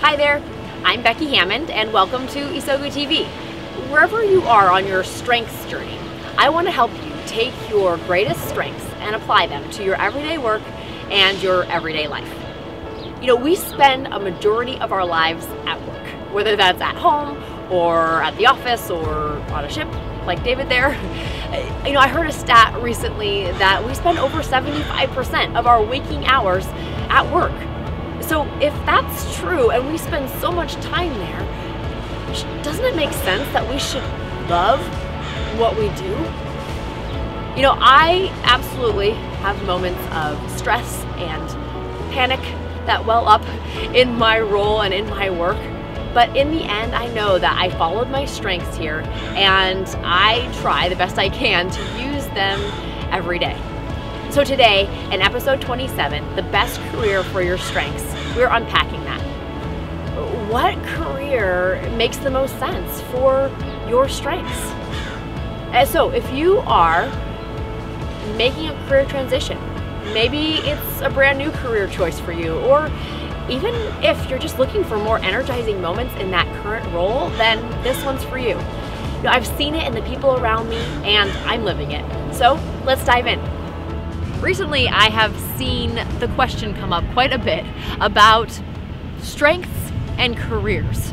Hi there, I'm Becky Hammond and welcome to Isogu TV. Wherever you are on your strengths journey, I want to help you take your greatest strengths and apply them to your everyday work and your everyday life. You know, we spend a majority of our lives at work, whether that's at home or at the office or on a ship like David there. You know, I heard a stat recently that we spend over 75% of our waking hours at work. So if that's true and we spend so much time there, doesn't it make sense that we should love what we do? You know, I absolutely have moments of stress and panic that well up in my role and in my work. But in the end, I know that I followed my strengths here and I try the best I can to use them every day. So today, in episode 27, the best career for your strengths, we're unpacking that. What career makes the most sense for your strengths? And so if you are making a career transition, maybe it's a brand new career choice for you, or even if you're just looking for more energizing moments in that current role, then this one's for you. You know, I've seen it in the people around me and I'm living it. So let's dive in. Recently, I have seen the question come up quite a bit about strengths and careers.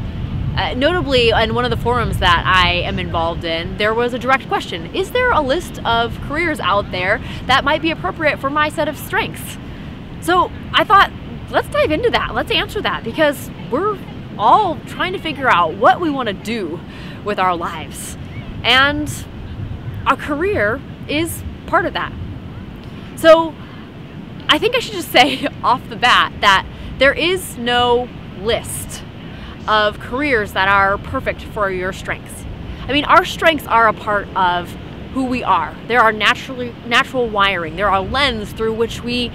Notably, in one of the forums that I am involved in, there was a direct question. Is there a list of careers out there that might be appropriate for my set of strengths? So I thought, let's dive into that. Let's answer that, because we're all trying to figure out what we want to do with our lives. And a career is part of that. So I think I should just say off the bat that there is no list of careers that are perfect for your strengths. I mean, our strengths are a part of who we are. They're our natural wiring. They're our lens through which we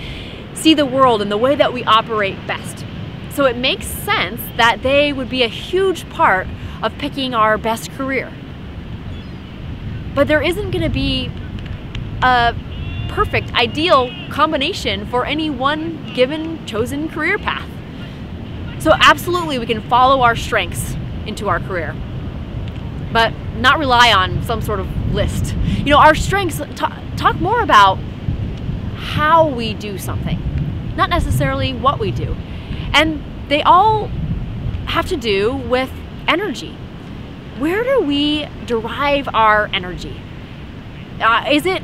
see the world and the way that we operate best. So it makes sense that they would be a huge part of picking our best career. But there isn't going to be a perfect, ideal combination for any one given chosen career path. So absolutely we can follow our strengths into our career, but not rely on some sort of list. You know, our strengths talk more about how we do something, not necessarily what we do. And they all have to do with energy. Where do we derive our energy? Is it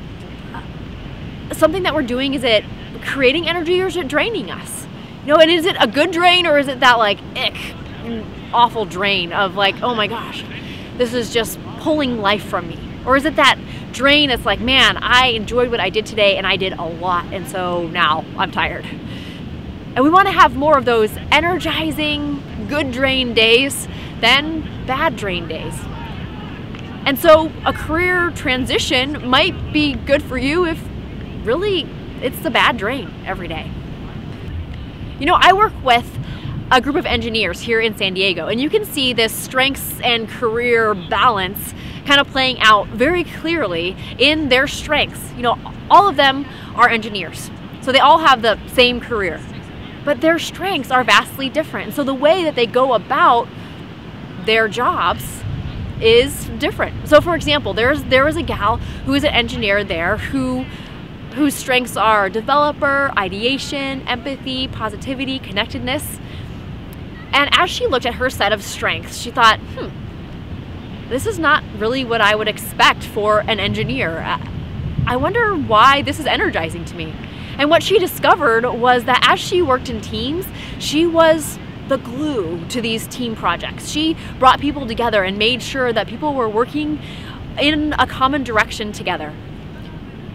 something that we're doing? Is it creating energy, or is it draining us? You know, and is it a good drain, or is it that like ick, awful drain of like, oh my gosh, this is just pulling life from me? Or is it that drain that's like, man, I enjoyed what I did today and I did a lot, and so now I'm tired. And we want to have more of those energizing, good drain days than bad drain days. And so a career transition might be good for you if really it's the bad drain every day. You know, I work with a group of engineers here in San Diego, and you can see this strengths and career balance kind of playing out very clearly in their strengths. You know, all of them are engineers, so they all have the same career, but their strengths are vastly different. So the way that they go about their jobs is different. So for example, there is a gal who is an engineer there whose strengths are developer, ideation, empathy, positivity, connectedness. And as she looked at her set of strengths, she thought, this is not really what I would expect for an engineer. I wonder why this is energizing to me. And what she discovered was that as she worked in teams, she was the glue to these team projects. She brought people together and made sure that people were working in a common direction together.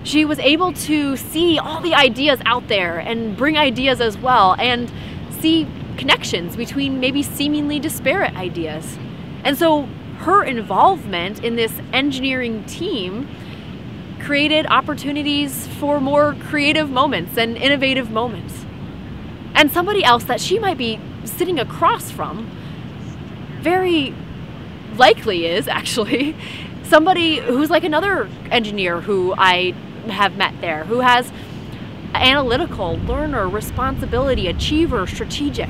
She was able to see all the ideas out there and bring ideas as well, and see connections between maybe seemingly disparate ideas. And so her involvement in this engineering team created opportunities for more creative moments and innovative moments. And somebody else that she might be sitting across from very likely is actually somebody who's like another engineer who I have met there, who has analytical, learner, responsibility, achiever, strategic.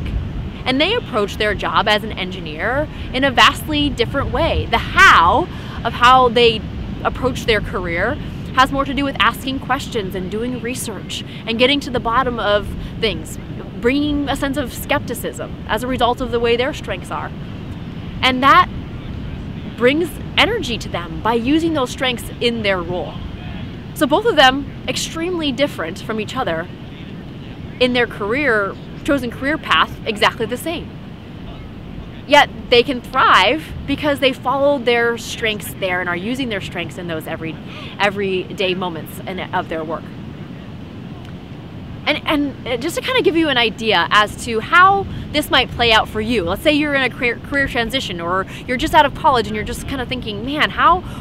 And they approach their job as an engineer in a vastly different way. The how of how they approach their career has more to do with asking questions and doing research and getting to the bottom of things, bringing a sense of skepticism as a result of the way their strengths are. And that brings energy to them by using those strengths in their role. So both of them extremely different from each other in their chosen career path, exactly the same. Yet they can thrive because they followed their strengths there and are using their strengths in those everyday moments of their work. And just to kind of give you an idea as to how this might play out for you, let's say you're in a career transition, or you're just out of college and you're just kind of thinking, man,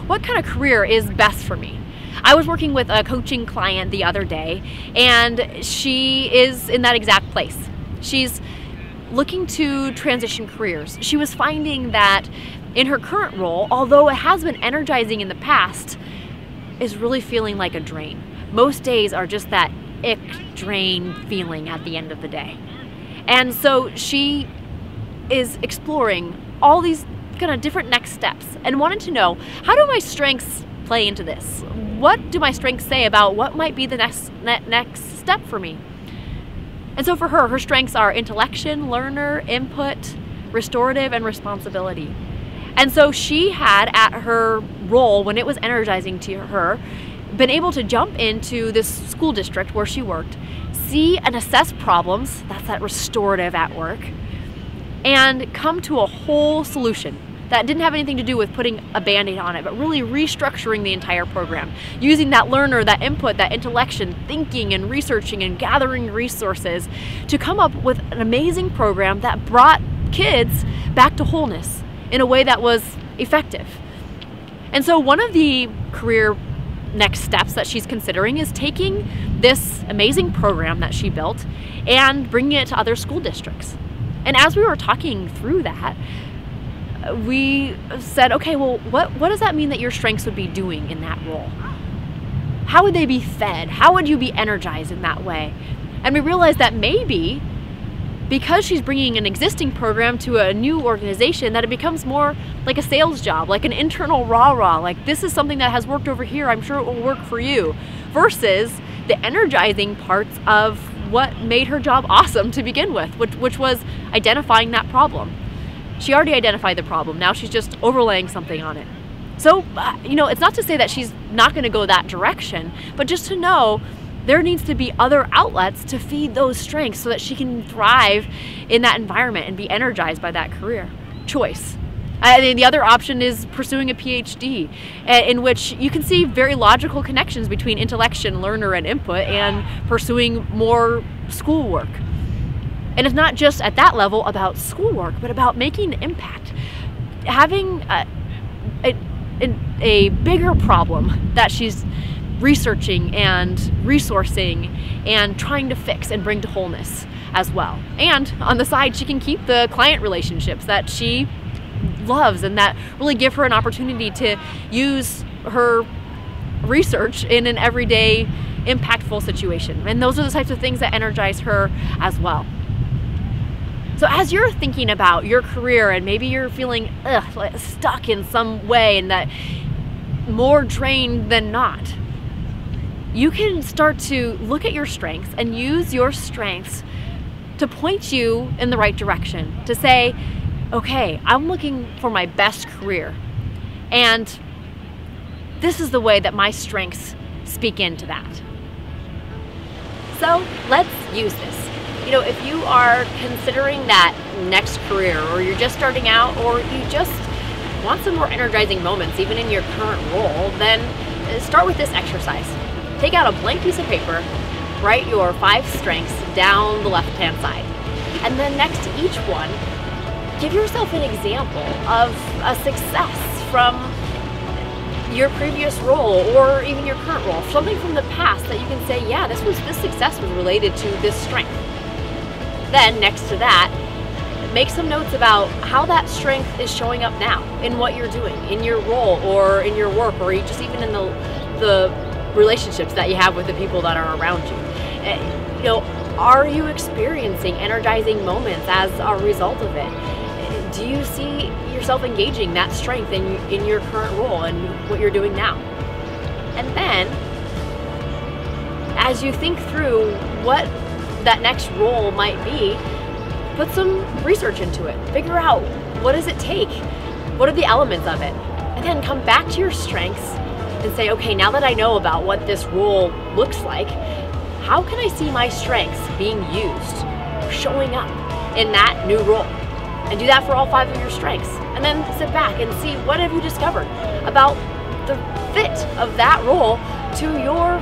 what kind of career is best for me? I was working with a coaching client the other day, and she is in that exact place. She's looking to transition careers. She was finding that in her current role, although it has been energizing in the past, is really feeling like a drain. Most days are just that ick drain feeling at the end of the day. And so she is exploring all these kind of different next steps and wanted to know, how do my strengths play into this? What do my strengths say about what might be the next step for me? And so for her strengths are intellection, learner, input, restorative, and responsibility. And so she had, at her role, when it was energizing to her, been able to jump into this school district where she worked, see and assess problems, that's that restorative at work, and come to a whole solution that didn't have anything to do with putting a Band-Aid on it, but really restructuring the entire program, using that learner, that input, that intellection, thinking and researching and gathering resources to come up with an amazing program that brought kids back to wholeness in a way that was effective. And so one of the career next steps that she's considering is taking this amazing program that she built and bringing it to other school districts. And as we were talking through that, we said, okay, well, what does that mean that your strengths would be doing in that role? How would they be fed? How would you be energized in that way? And we realized that maybe because she's bringing an existing program to a new organization, that it becomes more like a sales job, like an internal rah-rah, like this is something that has worked over here, I'm sure it will work for you, versus the energizing parts of what made her job awesome to begin with, which was identifying that problem. She already identified the problem, now she's just overlaying something on it. So, it's not to say that she's not gonna go that direction, but just to know there needs to be other outlets to feed those strengths so that she can thrive in that environment and be energized by that career choice. The other option is pursuing a PhD, in which you can see very logical connections between intellection, learner, and input, and pursuing more schoolwork. And it's not just at that level about schoolwork, but about making an impact, having a bigger problem that she's researching and resourcing and trying to fix and bring to wholeness as well. And on the side, she can keep the client relationships that she loves and that really give her an opportunity to use her research in an everyday impactful situation. And those are the types of things that energize her as well. So as you're thinking about your career and maybe you're feeling stuck in some way and that more drained than not, you can start to look at your strengths and use your strengths to point you in the right direction, to say, okay, I'm looking for my best career, and this is the way that my strengths speak into that. So let's use this. If you are considering that next career, or you're just starting out, or you just want some more energizing moments even in your current role, then start with this exercise. Take out a blank piece of paper, write your 5 strengths down the left-hand side, and then next to each one, give yourself an example of a success from your previous role or even your current role, something from the past that you can say, yeah, this success was related to this strength. Then next to that, make some notes about how that strength is showing up now in what you're doing, in your role or in your work, or just even in the relationships that you have with the people that are around you. Are you experiencing energizing moments as a result of it? Do you see yourself engaging that strength in your current role and what you're doing now? And then, as you think through what that next role might be, put some research into it. Figure out, what does it take? What are the elements of it? And then come back to your strengths and say, okay, now that I know about what this role looks like, how can I see my strengths being used, showing up in that new role? And do that for all 5 of your strengths. And then sit back and see, what have you discovered about the fit of that role to your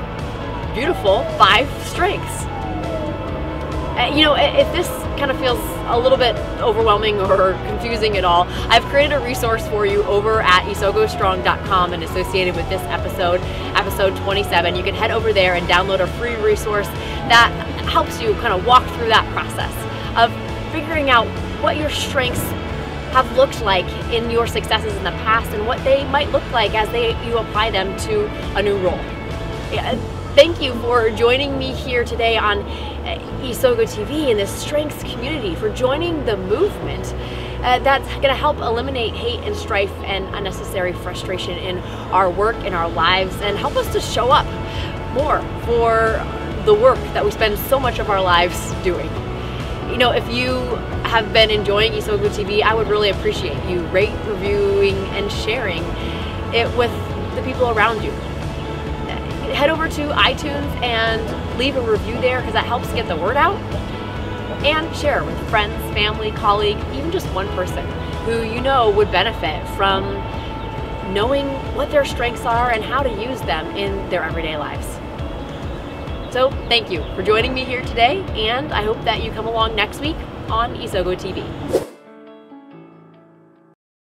beautiful 5 strengths. If this kind of feels a little bit overwhelming or confusing at all, I've created a resource for you over at isogostrong.com and associated with this episode 27. You can head over there and download a free resource that helps you kind of walk through that process of figuring out what your strengths have looked like in your successes in the past and what they might look like as you apply them to a new role. Thank you for joining me here today on Isogo TV in this strengths community, for joining the movement that's going to help eliminate hate and strife and unnecessary frustration in our work, in our lives, and help us to show up more for the work that we spend so much of our lives doing. If you have been enjoying Isogo TV, I would really appreciate you reviewing and sharing it with the people around you. Head over to iTunes and leave a review there, because that helps get the word out. And share it with friends, family, colleague, even just one person who you know would benefit from knowing what their strengths are and how to use them in their everyday lives. So thank you for joining me here today, and I hope that you come along next week on Isogo TV.